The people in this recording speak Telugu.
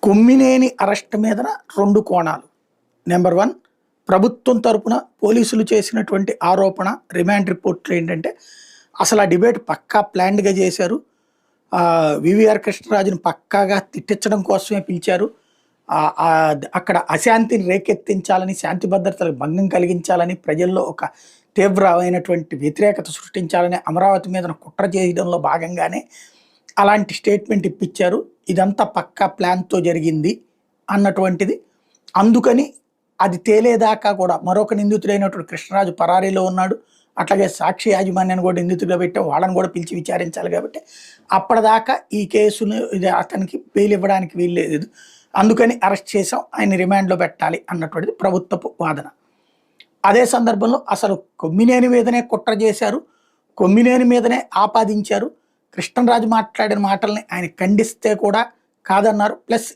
కొమ్మినేని అరెస్ట్ మీదన 2 కోణాలు. నెంబర్ 1, ప్రభుత్వం తరపున పోలీసులు చేసినటువంటి ఆరోపణ, రిమాండ్ రిపోర్ట్‌లో ఏంటంటే, అసలు ఆ డిబేట్ పక్కా ప్లాన్డ్‌గా చేశారు. వివిఆర్ కృష్ణరాజుని పక్కాగా తిట్టించడం కోసమే పిలిచారు. అక్కడ అశాంతిని రేకెత్తించాలని, శాంతి భద్రతలకు భంగం కలిగించాలని, ప్రజల్లో ఒక తీవ్రమైనటువంటి వ్యతిరేకత సృష్టించాలని, అమరావతి మీదన కుట్ర చేయడంలో భాగంగానే అలాంటి స్టేట్మెంట్ ఇప్పించారు. ఇదంతా పక్కా ప్లాన్‌తో జరిగింది అన్నటువంటిది. అందుకని అది తేలేదాకా కూడా మరొక నిందితుడైనటువంటి కృష్ణరాజు పరారీలో ఉన్నాడు. అట్లాగే సాక్షి యాజమాన్యాన్ని కూడా నిందితుడిగా పెట్టాం. వాళ్ళని కూడా పిలిచి విచారించాలి కాబట్టి అప్పటిదాకా ఈ కేసును అతనికి బెయిల్ ఇవ్వడానికి వీల్లేదు. అందుకని అరెస్ట్ చేసాం, ఆయన రిమాండ్‌లో పెట్టాలి అన్నటువంటిది ప్రభుత్వపు వాదన. అదే సందర్భంలో అసలు కొమ్మినేని మీదనే కుట్ర చేశారు, కొమ్మినేని మీదనే ఆపాదించారు. కృష్ణరాజు మాట్లాడిన మాటల్ని ఆయన ఖండిస్తే కూడా కాదన్నారు. ప్లస్